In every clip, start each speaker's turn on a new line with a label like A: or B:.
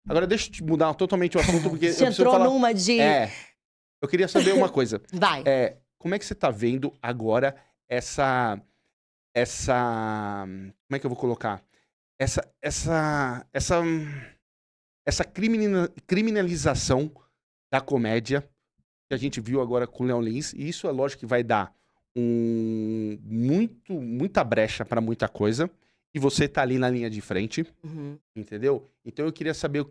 A: Agora deixa eu te mudar totalmente o assunto, porque
B: Você
A: eu preciso
B: entrou
A: falar...
B: numa de...
A: Eu queria saber uma coisa.
B: Vai.
A: Como é que você tá vendo agora essa... Como é que eu vou colocar? Essa criminalização da comédia que a gente viu agora com o Léo Lins, e isso é lógico que vai dar muita brecha para muita coisa, e você tá ali na linha de frente, entendeu? Então eu queria saber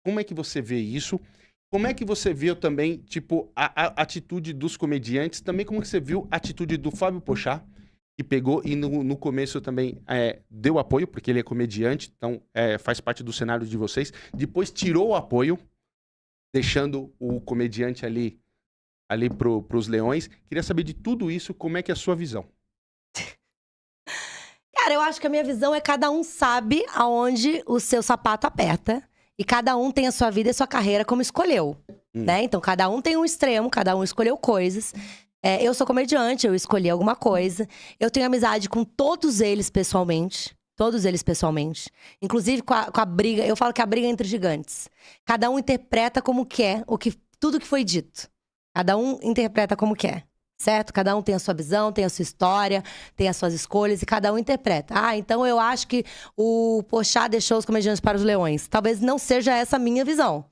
A: como é que você vê isso, como é que você viu também, tipo, a atitude dos comediantes, também como que você viu a atitude do Fábio Porchat, que pegou e no começo também deu apoio, porque ele é comediante, então faz parte do cenário de vocês, depois tirou o apoio, deixando o comediante ali pros leões. Queria saber de tudo isso, como é que é a sua visão?
B: Cara, eu acho que a minha visão é cada um sabe aonde o seu sapato aperta. E cada um tem a sua vida e a sua carreira como escolheu, né? Então, cada um tem um extremo, cada um escolheu coisas. Eu sou comediante, eu escolhi alguma coisa. Eu tenho amizade com todos eles pessoalmente. Todos eles pessoalmente. Inclusive com a briga, eu falo que a briga é entre gigantes. Cada um interpreta como quer tudo que foi dito. Cada um interpreta como quer, certo? Cada um tem a sua visão, tem a sua história, tem as suas escolhas e cada um interpreta. Então eu acho que o Porchat deixou os comediantes para os leões. Talvez não seja essa a minha visão.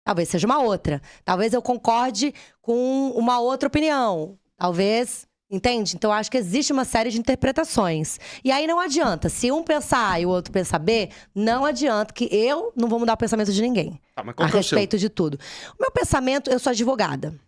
B: Talvez seja uma outra. Talvez eu concorde com uma outra opinião. Talvez, entende? Então eu acho que existe uma série de interpretações. E aí não adianta. Se um pensar A e o outro pensar B, não adianta que eu não vou mudar o pensamento de ninguém.
A: Mas qual
B: a
A: que é o
B: respeito de tudo. O meu pensamento, eu sou advogada.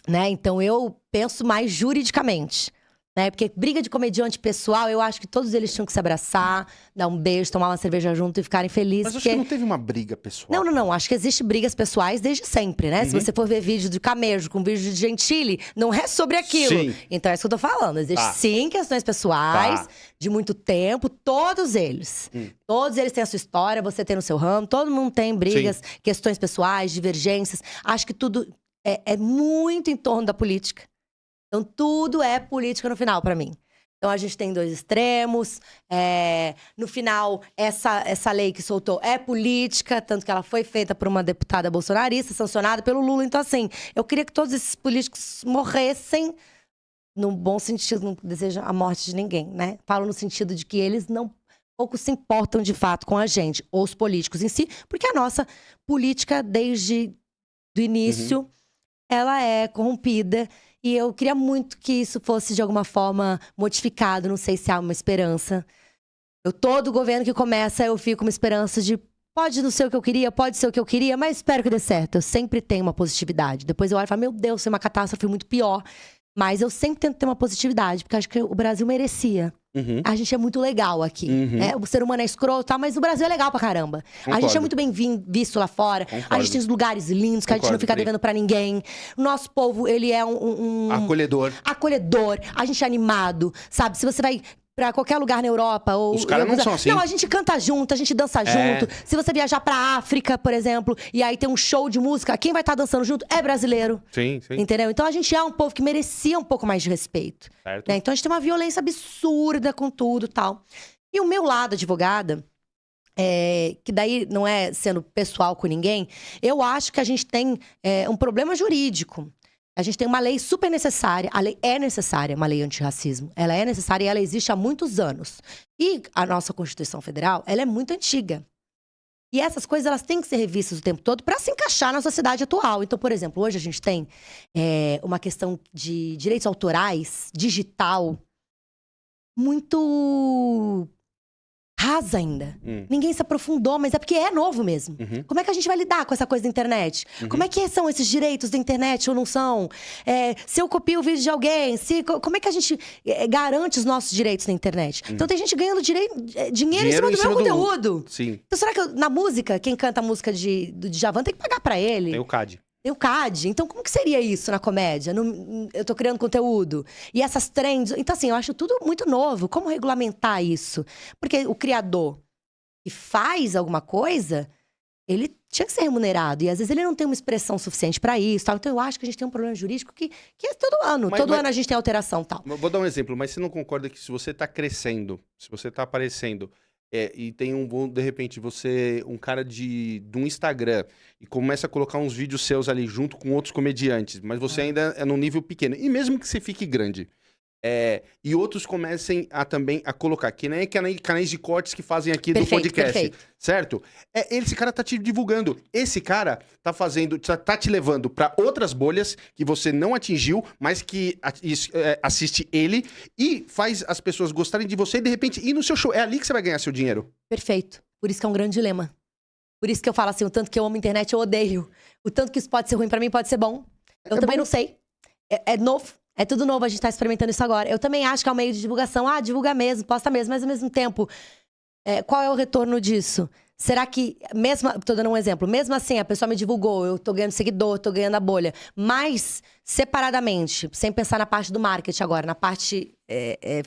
B: Né? Então eu penso mais juridicamente, né? Porque briga de comediante pessoal, eu acho que todos eles tinham que se abraçar, dar um beijo, tomar uma cerveja junto e ficarem felizes.
A: Mas acho que não teve uma briga pessoal.
B: Não. Acho que existe brigas pessoais desde sempre, né? Se você for ver vídeo de Camejo com vídeo de Gentili, não é sobre aquilo.
A: Sim.
B: Então é isso que eu tô falando. Existem sim questões pessoais de muito tempo, todos eles. Todos eles têm a sua história, você tem no seu ramo, todo mundo tem brigas, questões pessoais, divergências. Acho que tudo é muito em torno da política. Então, tudo é política no final, pra mim. Então, a gente tem dois extremos. No final, essa lei que soltou é política, tanto que ela foi feita por uma deputada bolsonarista, sancionada pelo Lula. Então, assim, eu queria que todos esses políticos morressem, no bom sentido, não desejo a morte de ninguém, né? Falo no sentido de que eles pouco se importam de fato com a gente, ou os políticos em si, porque a nossa política, desde o início, ela é corrompida. E eu queria muito que isso fosse, de alguma forma, modificado. Não sei se há uma esperança. Todo governo que começa, eu fico com uma esperança de... Pode não ser o que eu queria, pode ser o que eu queria, mas espero que dê certo. Eu sempre tenho uma positividade. Depois eu olho e falo, meu Deus, foi uma catástrofe muito pior. Mas eu sempre tento ter uma positividade, porque acho que o Brasil merecia. A gente é muito legal aqui. Né? O ser humano é escroto, mas o Brasil é legal pra caramba.
A: Concordo.
B: A gente é muito bem visto lá fora.
A: Concordo.
B: A gente tem os lugares lindos, que a gente não fica devendo pra ninguém. O nosso povo, ele é
A: Acolhedor.
B: Acolhedor. A gente é animado, sabe? Se você vai pra qualquer lugar na Europa...
A: Os caras não são assim.
B: Não, a gente canta junto, a gente dança junto. Se você viajar pra África, por exemplo, e aí tem um show de música, quem vai estar dançando junto é brasileiro.
A: Sim.
B: Entendeu? Então a gente é um povo que merecia um pouco mais de respeito.
A: Certo.
B: Né? Então a gente tem uma violência absurda com tudo e tal. E o meu lado, advogada, que daí não é sendo pessoal com ninguém, eu acho que a gente tem um problema jurídico. A gente tem uma lei super necessária. A lei é necessária, uma lei antirracismo. Ela é necessária e ela existe há muitos anos. E a nossa Constituição Federal, ela é muito antiga. E essas coisas, elas têm que ser revistas o tempo todo para se encaixar na sociedade atual. Então, por exemplo, hoje a gente tem uma questão de direitos autorais, digital, muito rasa ainda. Ninguém se aprofundou, mas é porque é novo mesmo. Como é que a gente vai lidar com essa coisa da internet? Como é que são esses direitos da internet ou não são? Se eu copio o vídeo de alguém, como é que a gente garante os nossos direitos na internet? Então tem gente ganhando dinheiro em cima do meu conteúdo.
A: Sim.
B: Então será que na música, quem canta a música do Djavan tem que pagar pra ele?
A: Tem o CAD.
B: Tem o CAD. Então, como que seria isso na comédia? Eu tô criando conteúdo. E essas trends... Então, assim, eu acho tudo muito novo. Como regulamentar isso? Porque o criador que faz alguma coisa, ele tinha que ser remunerado. E, às vezes, ele não tem uma expressão suficiente pra isso. Tal. Então, eu acho que a gente tem um problema jurídico que é todo ano. Todo ano a gente tem alteração tal.
A: Vou dar um exemplo. Mas você não concorda que se você tá crescendo, se você tá aparecendo... e tem de repente, um cara de um Instagram e começa a colocar uns vídeos seus ali junto com outros comediantes, mas você ainda é num nível pequeno. E mesmo que você fique grande, e outros comecem também a colocar, que nem canais de cortes que fazem aqui do podcast, certo? Esse cara tá te divulgando. Esse cara tá te levando pra outras bolhas que você não atingiu, mas que assiste ele e faz as pessoas gostarem de você e de repente ir no seu show. É ali que você vai ganhar seu dinheiro.
B: Perfeito. Por isso que é um grande dilema. Por isso que eu falo assim, o tanto que eu amo a internet, eu odeio. O tanto que isso pode ser ruim pra mim, pode ser bom. Eu também não sei. É novo. É tudo novo, a gente tá experimentando isso agora. Eu também acho que é um meio de divulgação. Divulga mesmo, posta mesmo. Mas ao mesmo tempo, qual é o retorno disso? Será que, tô dando um exemplo. Mesmo assim, a pessoa me divulgou, eu tô ganhando seguidor, tô ganhando a bolha. Mas, separadamente, sem pensar na parte do marketing agora, na parte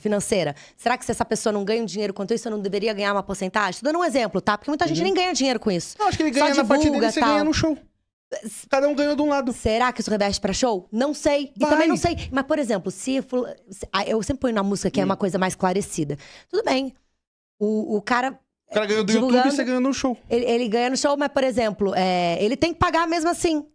B: financeira. Será que se essa pessoa não ganha um dinheiro quanto isso, eu não deveria ganhar uma porcentagem? Tô dando um exemplo, tá? Porque muita gente nem ganha dinheiro com isso.
A: Eu acho que ele ganha na parte dele e você ganha no show. Cada um ganhou de um lado.
B: Será que isso reveste pra show? Não sei. E também não sei. Mas, por exemplo, eu sempre ponho na música que é uma coisa mais esclarecida. Tudo bem. O cara...
A: O cara ganhou do YouTube e você ganhou no show.
B: Ele ganha no show, mas, por exemplo, ele tem que pagar mesmo assim.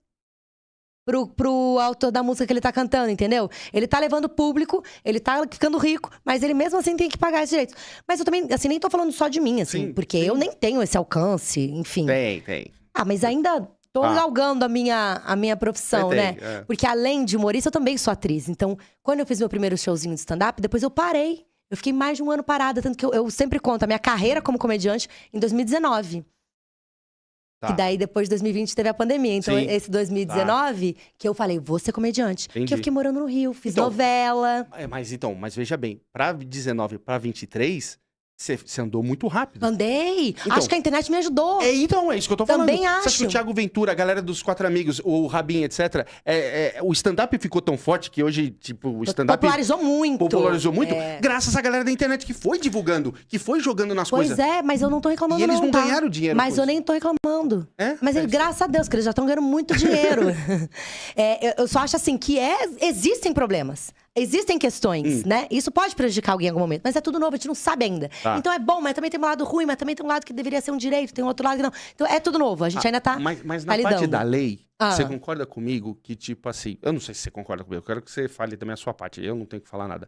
B: Pro autor da música que ele tá cantando, entendeu? Ele tá levando público, ele tá ficando rico, mas ele mesmo assim tem que pagar esse direito. Mas eu também, assim, nem tô falando só de mim, assim. Porque eu nem tenho esse alcance, enfim.
A: Tem.
B: Mas ainda... Tô galgando a minha profissão, né? Porque além de humorista, eu também sou atriz. Então, quando eu fiz meu primeiro showzinho de stand-up, depois eu parei. Eu fiquei mais de um ano parada. Tanto que eu sempre conto a minha carreira como comediante em 2019. E daí, depois de 2020, teve a pandemia. Então, esse 2019, que eu falei, vou ser comediante. Porque eu fiquei morando no Rio, fiz novela.
A: Mas veja bem, pra 19 pra 23... Você andou muito rápido.
B: Andei. Então, acho que a internet me ajudou.
A: É isso que eu tô falando.
B: Também acho.
A: Você acha que o Thiago Ventura, a galera dos Quatro Amigos, o Rabin, etc. O stand-up ficou tão forte que hoje, tipo, o stand-up...
B: Popularizou muito.
A: Graças à galera da internet que foi divulgando, que foi jogando nas coisas.
B: Pois mas eu não tô reclamando
A: não. E eles não ganharam dinheiro.
B: Mas eu nem tô reclamando. Mas graças a Deus, que eles já estão ganhando muito dinheiro. Eu só acho assim, que existem problemas. Existem questões, né? Isso pode prejudicar alguém em algum momento, mas é tudo novo, a gente não sabe ainda. Então é bom, mas também tem um lado ruim, mas também tem um lado que deveria ser um direito, tem um outro lado que não. Então é tudo novo, a gente ainda tá
A: Mas na parte da lei, você concorda comigo que, tipo assim... Eu não sei se você concorda comigo, eu quero que você fale também a sua parte, eu não tenho que falar nada.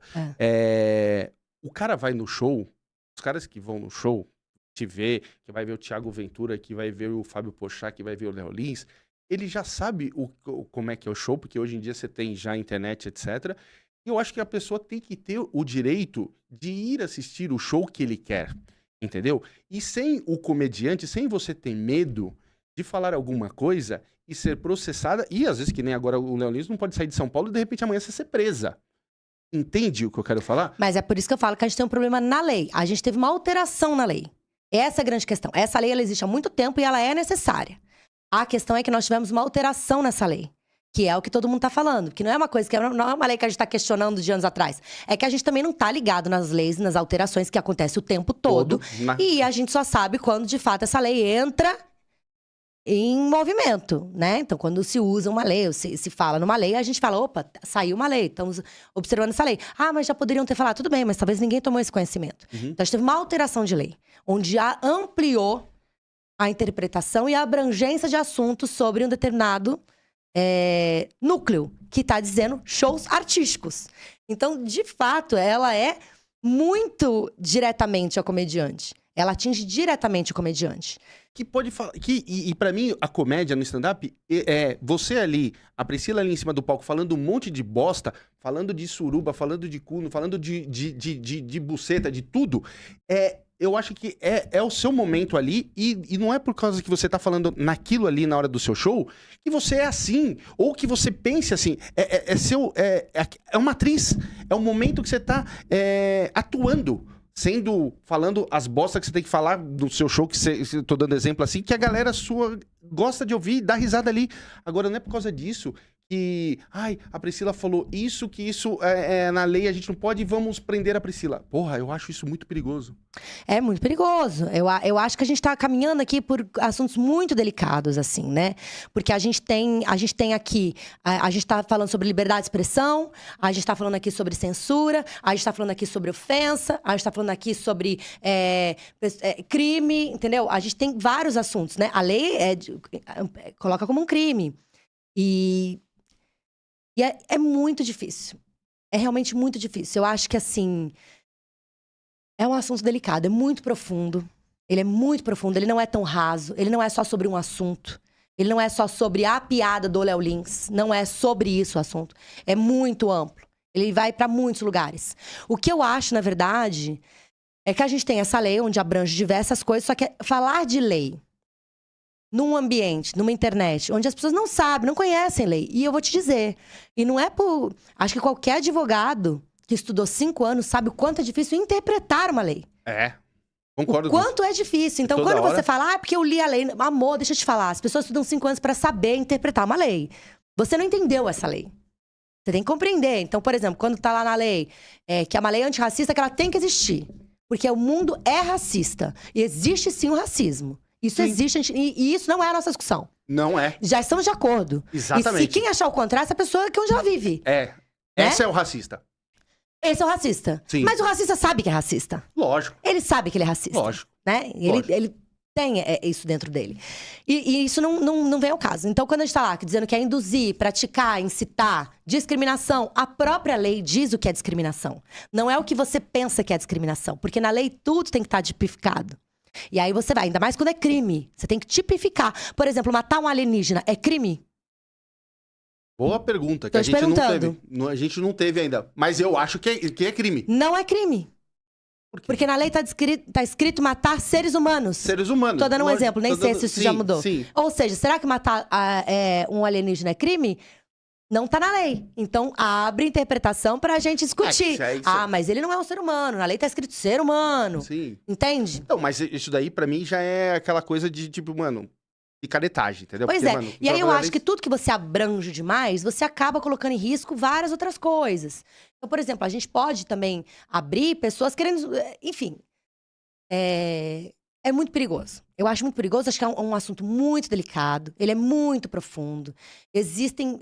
A: O cara vai no show, os caras que vão no show, te vê, que vai ver o Thiago Ventura, que vai ver o Fábio Porchat, que vai ver o Léo Lins, ele já sabe como é que é o show, porque hoje em dia você tem já internet, etc., eu acho que a pessoa tem que ter o direito de ir assistir o show que ele quer, entendeu? E sem o comediante, sem você ter medo de falar alguma coisa e ser processada, e às vezes, que nem agora o Léo Lins não pode sair de São Paulo e de repente amanhã você ser presa. Entende o que eu quero falar?
B: Mas é por isso que eu falo que a gente tem um problema na lei. A gente teve uma alteração na lei. Essa é a grande questão. Essa lei, ela existe há muito tempo e ela é necessária. A questão é que nós tivemos uma alteração nessa lei. Que é o que todo mundo tá falando. Que não é uma coisa, não é uma lei que a gente tá questionando de anos atrás. É que a gente também não tá ligado nas leis, nas alterações que acontecem o tempo todo. E a gente só sabe quando, de fato, essa lei entra em movimento, né? Então, quando se usa uma lei, ou se fala numa lei, a gente fala, opa, saiu uma lei, estamos observando essa lei. Mas já poderiam ter falado, tudo bem, mas talvez ninguém tomou esse conhecimento. Então, a gente teve uma alteração de lei, onde já ampliou a interpretação e a abrangência de assuntos sobre um determinado núcleo, que tá dizendo shows artísticos. Então, de fato, ela é muito diretamente a comediante. Ela atinge diretamente o comediante.
A: Que pode falar. E pra mim, a comédia no stand-up você ali, a Priscila ali em cima do palco, falando um monte de bosta, falando de suruba, falando de cuno, falando de buceta, de tudo. Eu acho que é o seu momento ali, e não é por causa que você tá falando naquilo ali na hora do seu show, que você é assim, ou que você pense assim. É uma atriz, é um momento que você tá atuando, falando as bostas que você tem que falar do seu show, que eu tô dando exemplo assim, que a galera sua gosta de ouvir e dá risada ali. Agora, não é por causa disso que... Ai, a Priscila falou isso, que isso na lei a gente não pode, vamos prender a Priscila. Porra, eu acho isso muito perigoso.
B: É muito perigoso. Eu acho que a gente tá caminhando aqui por assuntos muito delicados, assim, né? Porque a gente tem aqui... A gente tá falando sobre liberdade de expressão, a gente tá falando aqui sobre censura, a gente tá falando aqui sobre ofensa, a gente tá falando aqui sobre crime, entendeu? A gente tem vários assuntos, né? A lei coloca como um crime. E é muito difícil. É realmente muito difícil. Eu acho que, assim... É um assunto delicado, é muito profundo. Ele é muito profundo, ele não é tão raso. Ele não é só sobre um assunto. Ele não é só sobre a piada do Léo Lins. Não é sobre isso o assunto. É muito amplo. Ele vai para muitos lugares. O que eu acho, na verdade, é que a gente tem essa lei onde abrange diversas coisas, só que falar de lei num ambiente, numa internet, onde as pessoas não sabem, não conhecem lei. E eu vou te dizer, e não é por... Acho que qualquer advogado que estudou 5 anos sabe o quanto é difícil interpretar uma lei.
A: Concordo.
B: O quanto é difícil. Então, quando você fala, é porque eu li a lei... Amor, deixa eu te falar, as pessoas estudam 5 anos para saber interpretar uma lei. Você não entendeu essa lei. Você tem que compreender. Então, por exemplo, quando tá lá na lei, que é uma lei antirracista, que ela tem que existir. Porque o mundo é racista. E existe sim o racismo. Isso existe, e isso não é a nossa discussão.
A: Não é.
B: Já estamos de acordo.
A: Exatamente.
B: E se quem achar o contrário, essa pessoa é que onde ela vive.
A: Esse é o racista.
B: Esse é o racista.
A: Sim.
B: Mas o racista sabe que é racista.
A: Lógico.
B: Ele sabe que ele é racista.
A: Lógico.
B: Né? Ele tem isso dentro dele. E isso não vem ao caso. Então, quando a gente tá lá dizendo que é induzir, praticar, incitar, discriminação, a própria lei diz o que é discriminação. Não é o que você pensa que é discriminação. Porque na lei tudo tem que estar tipificado. E aí você vai, ainda mais quando é crime. Você tem que tipificar. Por exemplo, matar um alienígena é crime?
A: Boa pergunta, que a gente não teve. A gente não teve ainda. Mas eu acho que é crime.
B: Não é crime.
A: Por quê?
B: Porque na lei tá escrito matar seres humanos.
A: Seres humanos.
B: Tô dando um exemplo, nem sei se isso já mudou.
A: Sim.
B: Ou seja, será que matar um alienígena é crime? Não tá na lei. Então, abre interpretação pra gente discutir. Mas ele não é um ser humano. Na lei tá escrito ser humano.
A: Sim.
B: Entende?
A: Então, mas isso daí, pra mim, já é aquela coisa de, tipo, mano, picaretagem, entendeu?
B: Pois Mano, e aí eu acho que tudo que você abrange demais, você acaba colocando em risco várias outras coisas. Então, por exemplo, a gente pode também abrir pessoas querendo... Enfim. É muito perigoso. Eu acho muito perigoso, acho que é um assunto muito delicado. Ele é muito profundo. Existem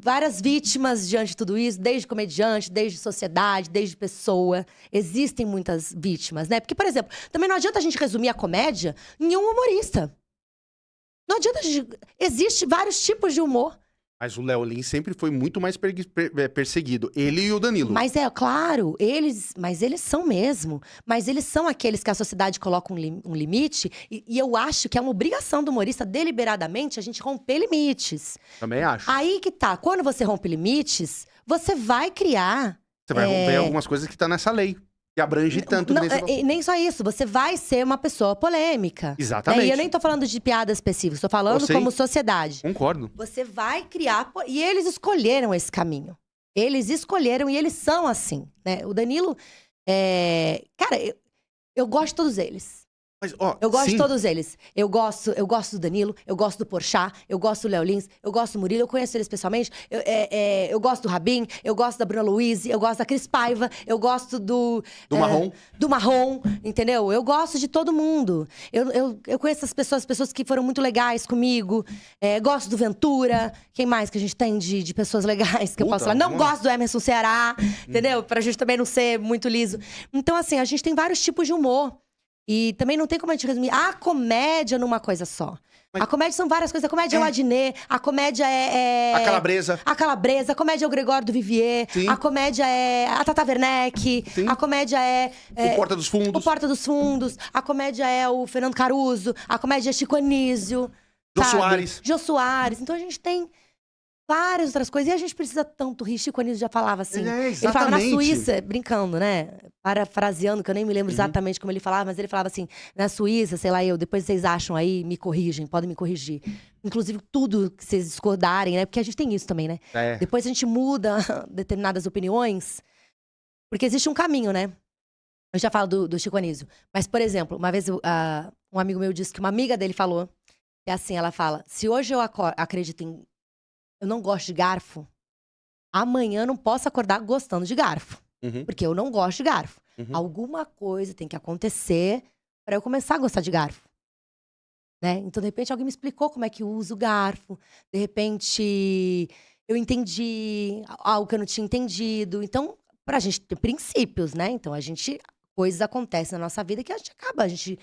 B: várias vítimas diante de tudo isso, desde comediante, desde sociedade, desde pessoa. Existem muitas vítimas, né? Porque, por exemplo, também não adianta a gente resumir a comédia em um humorista. Não adianta a gente... Existem vários tipos de humor.
A: Mas o Léo Lins sempre foi muito mais perseguido. Ele e o Danilo.
B: Mas claro, mas eles são mesmo. Mas eles são aqueles que a sociedade coloca um limite. E eu acho que é uma obrigação do humorista, deliberadamente, a gente romper limites.
A: Também acho.
B: Aí que tá. Quando você rompe limites, você vai criar...
A: Você vai romper algumas coisas que tá nessa lei. Que abrange tanto.
B: Não, nem só isso, você vai ser uma pessoa polêmica.
A: Exatamente.
B: E eu nem tô falando de piadas específicas, tô falando como sociedade.
A: Concordo.
B: Você vai criar... E eles escolheram esse caminho. Eles escolheram e eles são assim, né? O Danilo... Cara, eu gosto de todos eles.
A: Mas,
B: eu gosto de todos eles. Eu gosto do Danilo, eu gosto do Porchat, eu gosto do Léo Lins, eu gosto do Murilo, eu conheço eles pessoalmente. Eu gosto do Rabin, eu gosto da Bruna Luiz, eu gosto da Cris Paiva, eu gosto do
A: Marrom.
B: Do Marrom, entendeu? Eu gosto de todo mundo. Eu conheço as pessoas que foram muito legais comigo. Gosto do Ventura. Quem mais que a gente tem de pessoas legais que eu posso falar? Não gosto do Emerson Ceará, entendeu? Pra gente também não ser muito liso. Então, assim, a gente tem vários tipos de humor. E também não tem como a gente resumir a comédia numa coisa só. Mas... A comédia são várias coisas. A comédia é o Adnet, a comédia
A: A Calabresa.
B: A Calabresa, a comédia é o Gregório do Vivier,
A: Sim.
B: A comédia é a Tata Werneck,
A: Sim.
B: A comédia
A: o Porta dos Fundos.
B: O Porta dos Fundos, a comédia é o Fernando Caruso, a comédia é Chico Anísio. Jô Soares. Então a gente tem várias outras coisas. E a gente precisa tanto rir. Chico Anísio já falava assim. Ele falava na Suíça, brincando, né? Parafraseando, que eu nem me lembro exatamente como ele falava, mas ele falava assim, na Suíça, sei lá, depois vocês acham aí, me corrigem, podem me corrigir. Inclusive, tudo que vocês discordarem, né? Porque a gente tem isso também, né? Depois a gente muda determinadas opiniões, porque existe um caminho, né? Eu já falo do Chico Anísio. Mas, por exemplo, uma vez um amigo meu disse que uma amiga dele falou É assim, ela fala, se hoje eu acredito em... Eu não gosto de garfo, amanhã eu não posso acordar gostando de garfo. Porque eu não gosto de garfo. Alguma coisa tem que acontecer pra eu começar a gostar de garfo. Né? Então, de repente, alguém me explicou como é que eu uso o garfo. De repente, eu entendi algo que eu não tinha entendido. Então, pra gente ter princípios, né? Então, coisas acontecem na nossa vida que a gente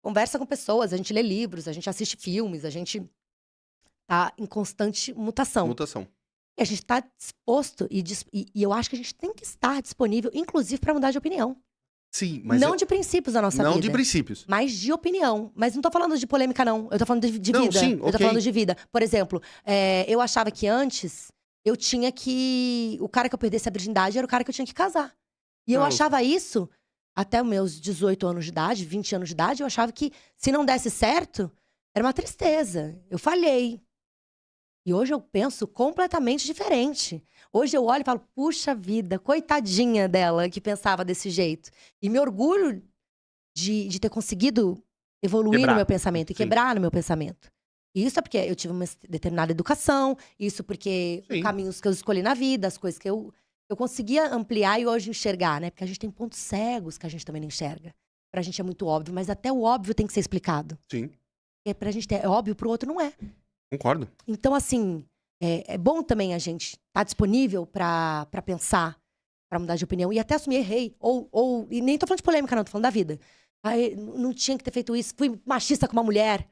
B: conversa com pessoas, a gente lê livros, a gente assiste filmes, a gente tá em constante mutação. E a gente tá disposto, e eu acho que a gente tem que estar disponível, inclusive, pra mudar de opinião.
A: Sim, mas
B: não de princípios da nossa vida.
A: Não de princípios.
B: Mas de opinião. Mas não tô falando de polêmica, não. Eu tô falando de
A: não,
B: vida.
A: Sim,
B: eu tô falando de vida. Por exemplo, eu achava que antes eu tinha que... O cara que eu perdesse a virgindade era o cara que eu tinha que casar. E eu achava isso, até os meus 18 anos de idade, 20 anos de idade, eu achava que se não desse certo, era uma tristeza. Eu falhei. E hoje eu penso completamente diferente. Hoje eu olho e falo, puxa vida, coitadinha dela que pensava desse jeito. E me orgulho de ter conseguido evoluir no meu pensamento e quebrar no meu pensamento. E isso é porque eu tive uma determinada educação, isso porque os caminhos que eu escolhi na vida, as coisas que eu conseguia ampliar e hoje enxergar, né? Porque a gente tem pontos cegos que a gente também não enxerga. Pra gente é muito óbvio, mas até o óbvio tem que ser explicado.
A: Sim.
B: E pra gente é óbvio, pro outro não é.
A: Concordo.
B: Então, assim, é bom também a gente estar disponível pra pensar, pra mudar de opinião. E até assumir, errei. E nem tô falando de polêmica, não. Tô falando da vida. Não tinha que ter feito isso. Fui machista com uma mulher.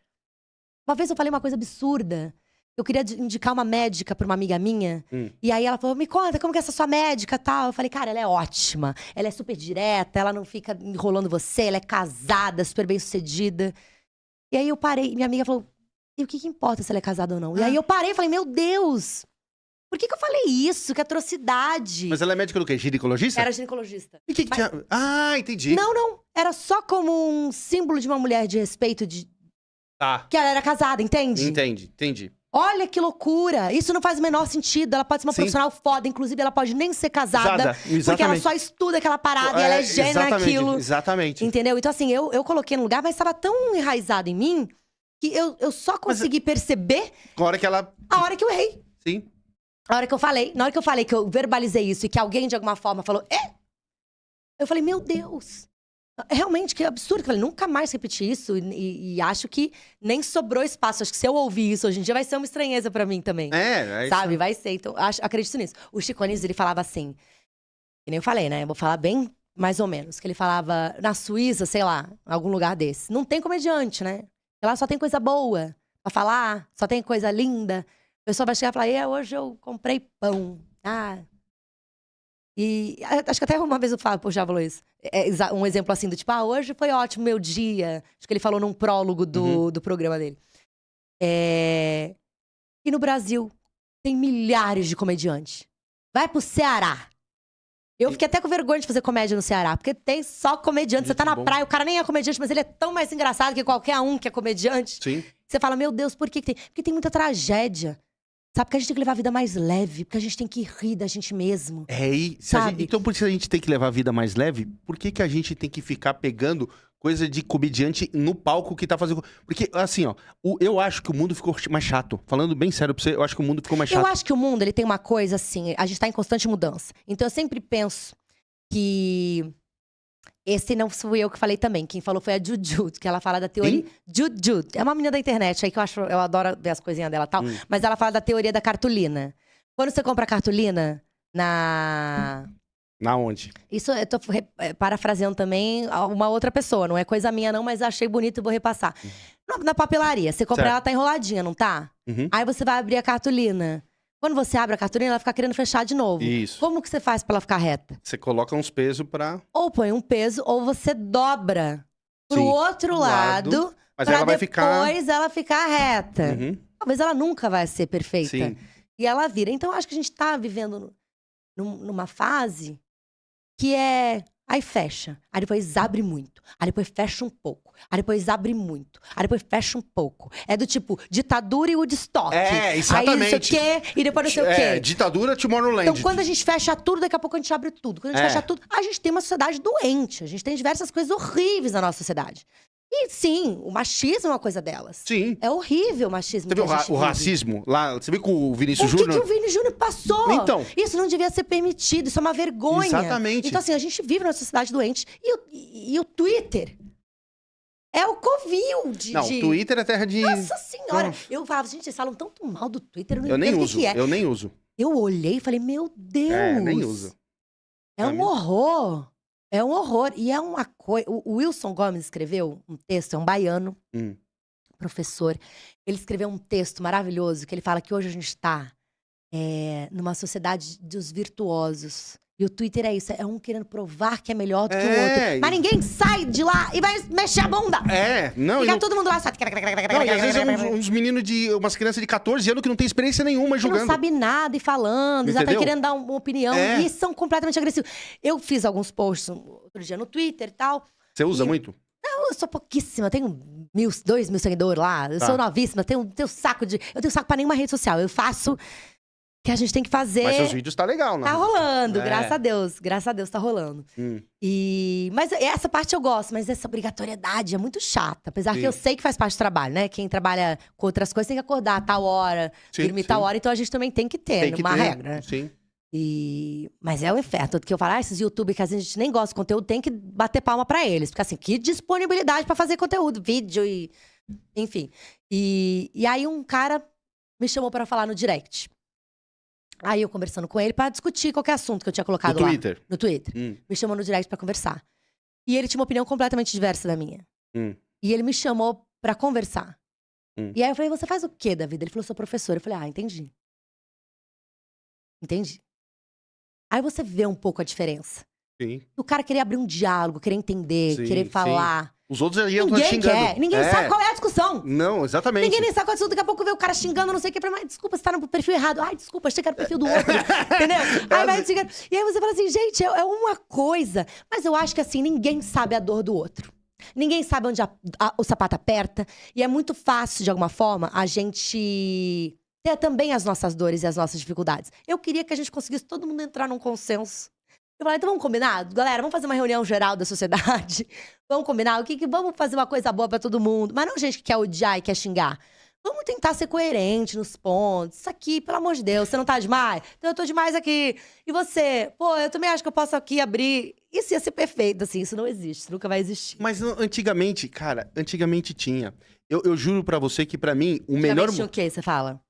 B: Uma vez eu falei uma coisa absurda. Eu queria indicar uma médica pra uma amiga minha. E aí ela falou, me conta, como que é essa sua médica e tal? Eu falei, cara, ela é ótima. Ela é super direta, ela não fica enrolando você. Ela é casada, super bem sucedida. E aí eu parei. Minha amiga falou... E o que importa se ela é casada ou não? E aí eu parei e falei, meu Deus! Por que eu falei isso? Que atrocidade!
A: Mas ela é médica do quê? Ginecologista?
B: Era ginecologista.
A: E que tinha... Ah, entendi.
B: Não. Era só como um símbolo de uma mulher de respeito, que ela era casada, entende?
A: Entendi.
B: Olha que loucura! Isso não faz o menor sentido. Ela pode ser uma profissional foda, inclusive ela pode nem ser casada. Porque ela só estuda aquela parada e ela é gênio naquilo.
A: Exatamente.
B: Entendeu? Então assim, eu coloquei no lugar, mas estava tão enraizado em mim... que eu só consegui perceber
A: a hora que
B: eu errei.
A: Sim.
B: Na hora que eu falei, que eu verbalizei isso e que alguém de alguma forma falou, eu falei, meu Deus. Realmente, que absurdo. Eu falei, nunca mais repetir isso e acho que nem sobrou espaço. Acho que se eu ouvir isso hoje em dia vai ser uma estranheza pra mim também. Sabe? Isso. Vai ser. Então, acredito nisso. O Chico Anísio, ele falava assim, que nem eu falei, né? Eu vou falar bem mais ou menos. Que ele falava, na Suíça, sei lá, algum lugar desse. Não tem comediante, né? Lá só tem coisa boa pra falar, só tem coisa linda. A pessoa vai chegar e falar, hoje eu comprei pão. E acho que até uma vez o Fábio já falou isso. Um exemplo assim, do tipo, hoje foi ótimo meu dia. Acho que ele falou num prólogo do programa dele. E no Brasil, tem milhares de comediantes. Vai pro Ceará. Eu fiquei até com vergonha de fazer comédia no Ceará, porque tem só comediante. Você tá na praia, o cara nem é comediante, mas ele é tão mais engraçado que qualquer um que é comediante.
A: Sim.
B: Você fala, meu Deus, por que tem? Porque tem muita tragédia. Sabe? Porque a gente tem que levar a vida mais leve, porque a gente tem que rir da gente mesmo.
A: Então, por isso a gente tem que levar a vida mais leve, por que a gente tem que ficar pegando coisa de comediante no palco que tá fazendo... Porque, assim, eu acho que o mundo ficou mais chato. Falando bem sério pra você, eu acho que o mundo ficou mais chato.
B: Eu acho que o mundo, ele tem uma coisa assim, a gente tá em constante mudança. Então eu sempre penso que... Esse não fui eu que falei também. Quem falou foi a Juju, que ela fala da teoria... Juju. É uma menina da internet aí que eu adoro ver as coisinhas dela e tal. Mas ela fala da teoria da cartolina. Quando você compra cartolina na
A: onde?
B: Isso eu tô parafraseando também uma outra pessoa. Não é coisa minha não, mas achei bonito e vou repassar. Na papelaria, você compra, ela tá enroladinha, não tá? Aí você vai abrir a cartolina. Quando você abre a cartolina, ela fica querendo fechar de novo.
A: Isso.
B: Como que você faz pra ela ficar reta?
A: Você coloca uns pesos pra...
B: Ou põe um peso, ou você dobra pro outro lado
A: mas
B: pra
A: ela vai
B: depois ela ficar reta. Talvez ela nunca vai ser perfeita.
A: Sim.
B: E ela vira. Então, eu acho que a gente tá vivendo numa fase que aí fecha, aí depois abre muito, aí depois fecha um pouco, aí depois abre muito, aí depois fecha um pouco. É do tipo, ditadura e Woodstock.
A: Exatamente.
B: Aí não sei o quê, e depois não sei o quê.
A: Ditadura, Tomorrowland.
B: Então, quando a gente fecha tudo, daqui a pouco a gente abre tudo. Quando a gente fecha tudo, a gente tem uma sociedade doente. A gente tem diversas coisas horríveis na nossa sociedade. E sim, o machismo é uma coisa delas.
A: Sim.
B: É horrível o machismo.
A: Você viu o racismo lá? Você viu com o Vinícius Júnior?
B: O que o Vini Júnior passou?
A: Então.
B: Isso não devia ser permitido, isso é uma vergonha.
A: Exatamente.
B: Então, assim, a gente vive numa sociedade doente. E o Twitter é o covil de...
A: Não, o Twitter é terra de...
B: Nossa Senhora! Eu falava, gente, eles falam tanto mal do Twitter, eu não
A: Eu nem
B: entendo
A: uso,
B: o que é.
A: eu nem uso.
B: Eu olhei e falei, meu Deus!
A: Nem uso.
B: É um horror. É um horror. E é uma coisa... O Wilson Gomes escreveu um texto, é um baiano, professor. Ele escreveu um texto maravilhoso, que ele fala que hoje a gente está numa sociedade dos virtuosos. E o Twitter é isso, é um querendo provar que é melhor do que o outro. Mas ninguém sai de lá e vai mexer a bunda.
A: Não.
B: Fica todo mundo lá só...
A: Não, e às vezes é uns meninos umas crianças de 14 anos que não tem experiência nenhuma jogando.
B: Não sabe nada e falando, já tá querendo dar uma opinião. E são completamente agressivos. Eu fiz alguns posts outro dia no Twitter e tal.
A: Você usa muito?
B: Não, eu sou pouquíssima. Eu tenho 2.000 seguidores lá. Eu sou novíssima. Eu tenho saco pra nenhuma rede social. Eu faço... que a gente tem que fazer.
A: Mas seus vídeos tá legal, né?
B: Tá rolando, graças a Deus. Graças a Deus tá rolando. Mas essa parte eu gosto, mas essa obrigatoriedade é muito chata. Apesar que eu sei que faz parte do trabalho, né? Quem trabalha com outras coisas tem que acordar a tal hora, dormir tal hora. Então a gente também tem que ter uma regra.
A: Sim.
B: Mas é o inferno. Tanto que eu falo, esses youtubers que a gente nem gosta de conteúdo, tem que bater palma pra eles. Porque assim, que disponibilidade pra fazer conteúdo, vídeo e... Enfim. E aí um cara me chamou pra falar no direct. Aí eu conversando com ele pra discutir qualquer assunto que eu tinha colocado lá. No Twitter. Me chamou no direct pra conversar. E ele tinha uma opinião completamente diversa da minha. E ele me chamou pra conversar. E aí eu falei, você faz o quê da vida? Ele falou, sou professor. Eu falei, entendi. Entendi. Aí você vê um pouco a diferença.
A: Sim.
B: O cara querer abrir um diálogo, querer entender, querer falar.
A: Os outros ali iam
B: Ninguém
A: xingando.
B: quer. Ninguém sabe qual é a discussão.
A: Não, exatamente.
B: Ninguém nem sabe qual é a discussão. Daqui a pouco vê o cara xingando, não sei o que. Mas desculpa, você tá no perfil errado. Ai, desculpa, achei que era o perfil do outro. Entendeu? Aí vai xingando. E aí você fala assim, gente, é uma coisa. Mas eu acho que assim, ninguém sabe a dor do outro. Ninguém sabe onde o sapato aperta. E é muito fácil, de alguma forma, a gente ter também as nossas dores e as nossas dificuldades. Eu queria que a gente conseguisse todo mundo entrar num consenso. Eu falei, então vamos combinar? Galera, vamos fazer uma reunião geral da sociedade? Vamos combinar? Vamos fazer uma coisa boa pra todo mundo. Mas não gente que quer odiar e quer xingar. Vamos tentar ser coerente nos pontos. Isso aqui, pelo amor de Deus, você não tá demais? Então eu tô demais aqui. E você? Pô, eu também acho que eu posso aqui abrir. Isso ia ser perfeito, assim. Isso não existe, nunca vai existir.
A: Mas antigamente, cara, tinha. Eu juro pra você que pra mim, o melhor...
B: Tinha o quê, você fala?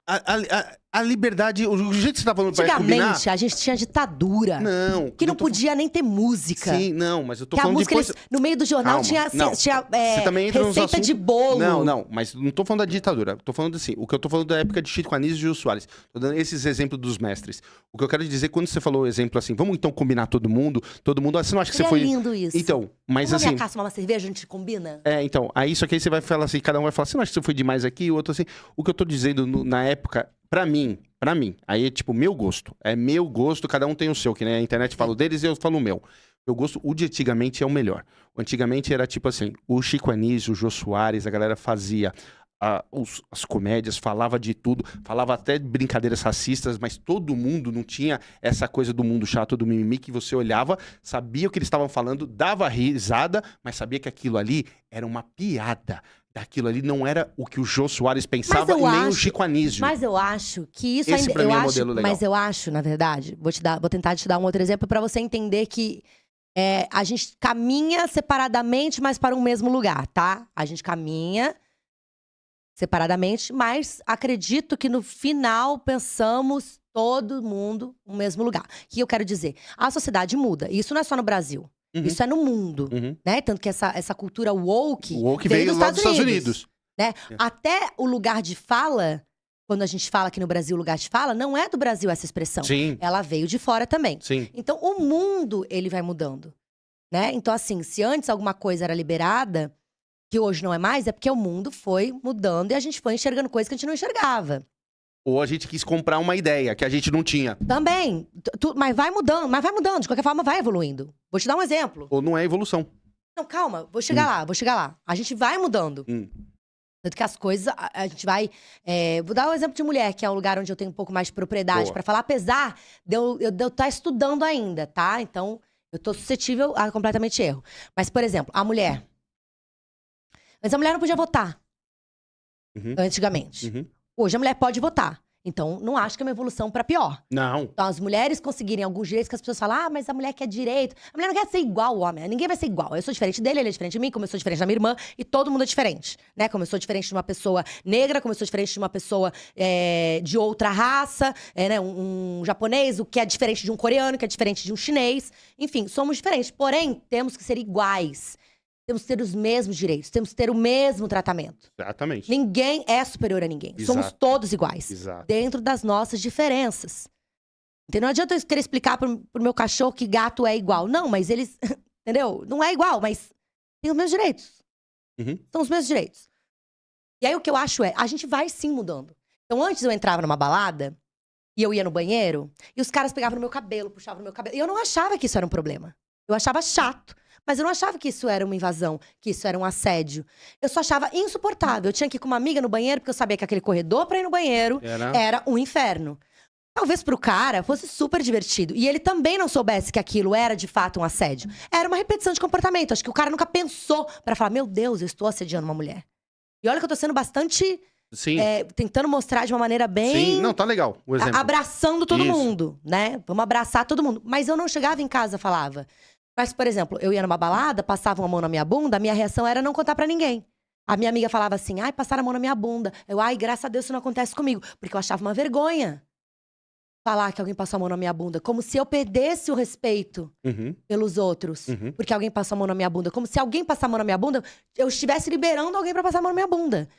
A: A liberdade, o jeito que você tá falando pra combinar...
B: Antigamente, a gente tinha ditadura.
A: Não.
B: Que não podia nem ter música.
A: Sim, não, mas eu tô
B: que
A: falando
B: a música,
A: depois...
B: no meio do jornal tinha
A: você também entra nos
B: receita
A: assuntos...
B: de bolo.
A: Não, mas não tô falando da ditadura. Tô falando assim, o que eu tô falando da época de Chico Anísio e Jô Soares. Tô dando esses exemplos dos mestres. O que eu quero dizer, quando você falou o exemplo assim, vamos então combinar todo mundo, você não acha que você foi...
B: É lindo isso.
A: Então, mas
B: vamos
A: assim...
B: Vamos tomar uma cerveja, a gente combina?
A: Então, aí só que aí você vai falar assim, cada um vai falar, você não acha que você foi demais aqui? O outro assim, o que eu tô dizendo na época... Pra mim, aí é tipo meu gosto. É meu gosto, cada um tem o seu, que né? A internet fala o deles e eu falo o meu. Eu gosto, o de antigamente é o melhor. O antigamente era tipo assim, o Chico Anísio, o Jô Soares, a galera fazia as comédias, falava de tudo, falava até brincadeiras racistas, mas todo mundo não tinha essa coisa do mundo chato, do mimimi, que você olhava, sabia o que eles estavam falando, dava risada, mas sabia que aquilo ali era uma piada. Aquilo ali não era o que o Jô Soares pensava e nem o Chico Anísio.
B: Mas eu acho que isso
A: esse
B: ainda...
A: pra mim é um modelo legal.
B: Mas eu acho, na verdade, vou tentar te dar um outro exemplo pra você entender que a gente caminha separadamente, mas para um mesmo lugar, tá? A gente caminha separadamente, mas acredito que no final pensamos todo mundo no mesmo lugar. O que eu quero dizer? A sociedade muda. E isso não é só no Brasil. Isso é no mundo, né? Tanto que essa cultura woke
A: veio lá dos Estados Unidos.
B: Né? Até o lugar de fala, quando a gente fala aqui no Brasil, lugar de fala, não é do Brasil essa expressão.
A: Sim.
B: Ela veio de fora também.
A: Sim.
B: Então, o mundo, ele vai mudando, né? Então, assim, se antes alguma coisa era liberada, que hoje não é mais, é porque o mundo foi mudando e a gente foi enxergando coisas que a gente não enxergava.
A: Ou a gente quis comprar uma ideia que a gente não tinha.
B: Também. Mas vai mudando, de qualquer forma vai evoluindo. Vou te dar um exemplo.
A: Ou não é evolução.
B: Não, calma, vou chegar lá. A gente vai mudando. Tanto que as coisas, a gente vai... vou dar um exemplo de mulher, que é um lugar onde eu tenho um pouco mais de propriedade pra falar, apesar de eu estar estudando ainda, tá? Então, eu tô suscetível a completamente erro. Mas, por exemplo, a mulher... Mas a mulher não podia votar. Antigamente. Hoje a mulher pode votar. Então, não acho que é uma evolução pra pior.
A: Não.
B: Então, as mulheres conseguirem alguns direitos que as pessoas falam, mas a mulher quer direito. A mulher não quer ser igual ao homem. Ninguém vai ser igual. Eu sou diferente dele, ele é diferente de mim, como eu sou diferente da minha irmã. E todo mundo é diferente, né? Como eu sou diferente de uma pessoa negra, como eu sou diferente de uma pessoa de outra raça, né? Um japonês, o que é diferente de um coreano, que é diferente de um chinês. Enfim, somos diferentes. Porém, temos que ser iguais. Temos que ter os mesmos direitos, temos que ter o mesmo tratamento.
A: Exatamente.
B: Ninguém é superior a ninguém.
A: Exato.
B: Somos todos iguais.
A: Exato.
B: Dentro das nossas diferenças. Então, não adianta eu querer explicar pro meu cachorro que gato é igual. Não, mas eles... Entendeu? Não é igual, mas tem os mesmos direitos. São os mesmos direitos. E aí, o que eu acho a gente vai sim mudando. Então, antes eu entrava numa balada e eu ia no banheiro e os caras pegavam no meu cabelo, puxavam no meu cabelo. E eu não achava que isso era um problema. Eu achava chato. Mas eu não achava que isso era uma invasão, que isso era um assédio. Eu só achava insuportável. Eu tinha que ir com uma amiga no banheiro, porque eu sabia que aquele corredor pra ir no banheiro era um inferno. Talvez pro cara fosse super divertido. E ele também não soubesse que aquilo era, de fato, um assédio. Era uma repetição de comportamento. Acho que o cara nunca pensou pra falar, meu Deus, eu estou assediando uma mulher. E olha que eu tô sendo bastante... tentando mostrar de uma maneira bem...
A: Sim, não, tá legal o exemplo.
B: Abraçando todo mundo, né? Vamos abraçar todo mundo. Mas eu não chegava em casa e falava... Mas, por exemplo, eu ia numa balada, passavam a mão na minha bunda, a minha reação era não contar pra ninguém. A minha amiga falava assim, ai, passaram a mão na minha bunda. Eu, ai, graças a Deus isso não acontece comigo. Porque eu achava uma vergonha falar que alguém passou a mão na minha bunda. Como se eu perdesse o respeito pelos outros. Porque alguém passou a mão na minha bunda. Como se alguém passar a mão na minha bunda, eu estivesse liberando alguém pra passar a mão na minha bunda.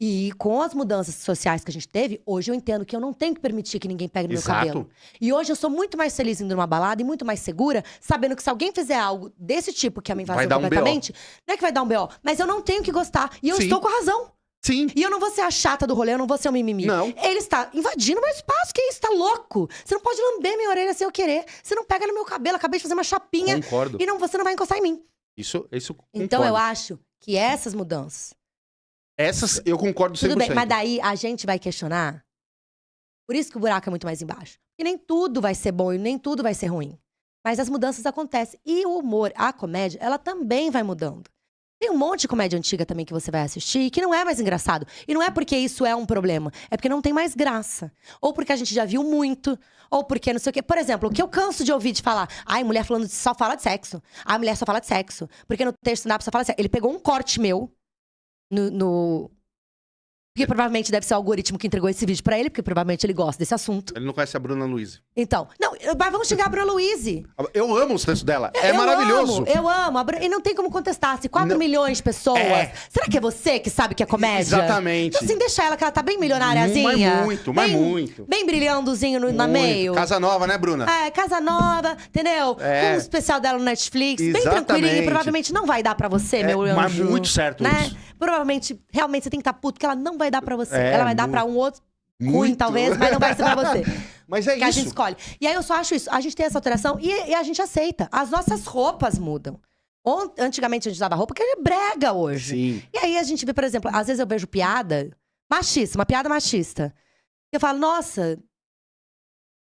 B: E com as mudanças sociais que a gente teve, hoje eu entendo que eu não tenho que permitir que ninguém pegue no meu cabelo. E hoje eu sou muito mais feliz indo numa balada e muito mais segura, sabendo que se alguém fizer algo desse tipo, que é uma invasão completamente, não é que vai dar um BO, mas eu não tenho que gostar. E eu estou com razão.
A: Sim.
B: E eu não vou ser a chata do rolê, eu não vou ser o mimimi.
A: Não.
B: Ele está invadindo meu espaço, que isso? Tá louco? Você não pode lamber minha orelha sem eu querer. Você não pega no meu cabelo, acabei de fazer uma chapinha.
A: Concordo.
B: E você não vai encostar em mim.
A: Isso concordo.
B: Então eu acho que essas mudanças...
A: Essas eu concordo 100%.
B: Tudo bem, mas daí a gente vai questionar. Por isso que o buraco é muito mais embaixo. Porque nem tudo vai ser bom e nem tudo vai ser ruim. Mas as mudanças acontecem. E o humor, a comédia, ela também vai mudando. Tem um monte de comédia antiga também que você vai assistir que não é mais engraçado. E não é porque isso é um problema. É porque não tem mais graça. Ou porque a gente já viu muito. Ou porque não sei o quê. Por exemplo, o que eu canso de ouvir de falar. Ai, mulher só fala de sexo. Ai, mulher só fala de sexo. Porque no texto stand-up só fala de sexo. Ele pegou um corte meu porque provavelmente deve ser o algoritmo que entregou esse vídeo pra ele, porque provavelmente ele gosta desse assunto.
A: Ele não conhece a Bruna Luiz.
B: Então, não, mas vamos chegar a Bruna Luiz.
A: Eu amo os textos dela. É maravilhoso.
B: Eu amo. E não tem como contestar. Se 4 milhões de pessoas. Será que é você que sabe que é comédia?
A: Exatamente.
B: Então, assim, deixa ela, que ela tá bem milionariazinha.
A: Mas muito.
B: Bem brilhandozinho na meio.
A: Casa nova, né, Bruna?
B: Casa nova, entendeu? Com o especial dela no Netflix. Exatamente. Bem tranquilinho. Provavelmente não vai dar pra você, meu anjo.
A: Mas muito certo
B: né?
A: isso.
B: Provavelmente, realmente, você tem que estar puto, que ela não vai dar pra você. Ela vai dar pra um outro ruim, talvez, mas não vai ser pra você.
A: Mas é
B: que a gente escolhe. E aí eu só acho isso. A gente tem essa alteração e a gente aceita. As nossas roupas mudam. Antigamente a gente usava roupa que é brega hoje.
A: Sim.
B: E aí a gente vê, por exemplo, às vezes eu vejo piada machista, uma piada machista. E eu falo, nossa,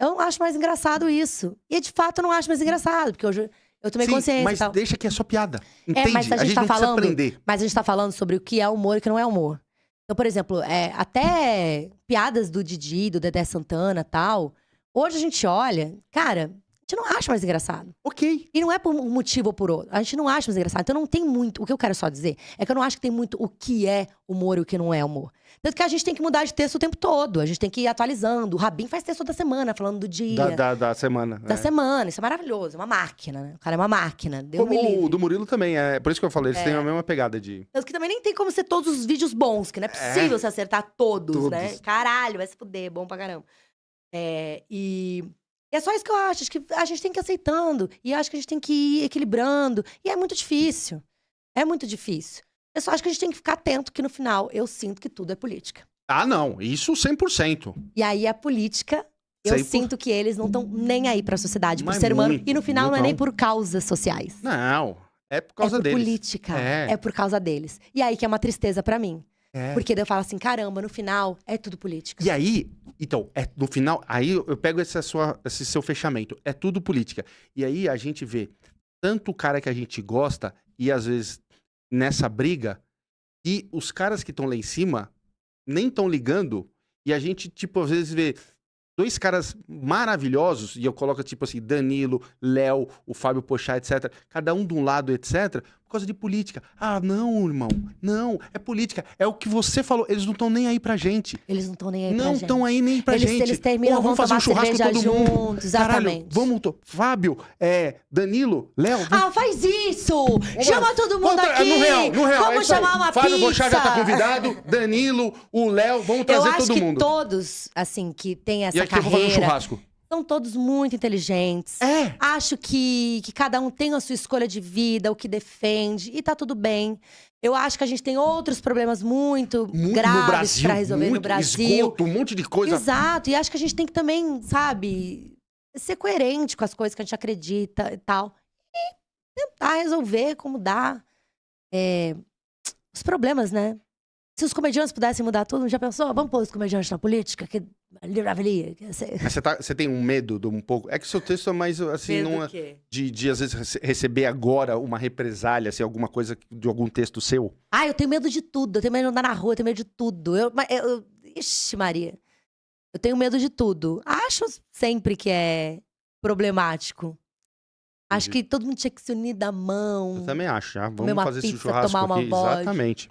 B: eu não acho mais engraçado isso. E de fato eu não acho mais engraçado, porque hoje eu tomei consciência.
A: Mas deixa que é só piada. Entende?
B: Mas a gente
A: não
B: falando,
A: precisa aprender.
B: Mas a gente tá falando sobre o que é humor e o que não é humor. Então, por exemplo, até piadas do Didi, do Dedé Santana e tal. Hoje a gente olha, cara, a gente não acha mais engraçado.
A: Ok.
B: E não é por um motivo ou por outro. A gente não acha mais engraçado. Então não tem muito. O que eu quero só dizer é que eu não acho que tem muito o que é humor e o que não é humor. Tanto que a gente tem que mudar de texto o tempo todo. A gente tem que ir atualizando. O Rabin faz texto toda semana, falando do dia.
A: Da semana.
B: Da semana. Isso é maravilhoso. É uma máquina, né? O cara é uma máquina.
A: Como o do Murilo também. É por isso que eu falei. Eles têm a mesma pegada de...
B: Tanto que também nem tem como ser todos os vídeos bons. Que não é possível você acertar todos, né? Caralho, vai se fuder. É bom pra caramba. E é só isso que eu acho. Acho que a gente tem que ir aceitando. E acho que a gente tem que ir equilibrando. E é muito difícil. É muito difícil. Eu só acho que a gente tem que ficar atento que no final eu sinto que tudo é política.
A: Ah, não. Isso 100%.
B: E aí a política, eu sinto que eles não estão nem aí pra sociedade, pro ser humano. E no final não é nem por causas sociais.
A: Não. É por causa deles.
B: É por política. É por causa deles. E aí que é uma tristeza pra mim. Porque daí eu falo assim, caramba, no final é tudo política.
A: E aí, então, no final, aí eu pego esse seu fechamento. É tudo política. E aí a gente vê tanto o cara que a gente gosta e às vezes nessa briga, E os caras que estão lá em cima nem estão ligando. E a gente, tipo, às vezes vê 2 caras maravilhosos, e eu coloco, tipo assim, Danilo, Léo, o Fábio Pochá, etc. Cada um de um lado, etc. Por causa de política. Ah, não, irmão. Não, é política. É o que você falou. Eles não estão nem aí pra gente.
B: Eles não estão nem aí pra gente.
A: Não estão aí nem pra gente.
B: Eles terminam,
A: vamos fazer um churrasco todo
B: juntos,
A: mundo.
B: exatamente.
A: Caralho, vamos... Fábio, Danilo, Léo...
B: Ah, faz isso! Chama todo mundo aqui!
A: No real,
B: vamos chamar uma pizza!
A: Fábio Pochá já tá convidado, Danilo, o Léo, vamos trazer todo mundo.
B: Eu acho que todos, assim, que tem essa
A: carreira... E aqui
B: carreira,
A: eu vou fazer um churrasco.
B: São todos muito inteligentes. Acho que cada um tem a sua escolha de vida, o que defende, e tá tudo bem. Eu acho que a gente tem outros problemas muito graves pra resolver no Brasil.
A: Esgoto, um monte de coisa.
B: Exato, e acho que a gente tem que também, sabe, ser coerente com as coisas que a gente acredita e tal. E tentar resolver como dá os problemas, né? Se os comediantes pudessem mudar tudo, já pensou? Vamos pôr os comediantes na política? Que livraria.
A: Mas você tem um medo de um pouco? É que seu texto é mais, assim, não de às vezes, receber agora uma represália, assim, alguma coisa de algum texto seu?
B: Ah, eu tenho medo de tudo. Eu tenho medo de andar na rua, eu tenho medo de tudo. Ixi, Maria. Eu tenho medo de tudo. Acho sempre que é problemático. Acho que todo mundo tinha que se unir da mão.
A: Eu também acho, já. Vamos fazer esse
B: pizza,
A: churrasco
B: tomar uma
A: aqui.
B: vodka.
A: Exatamente.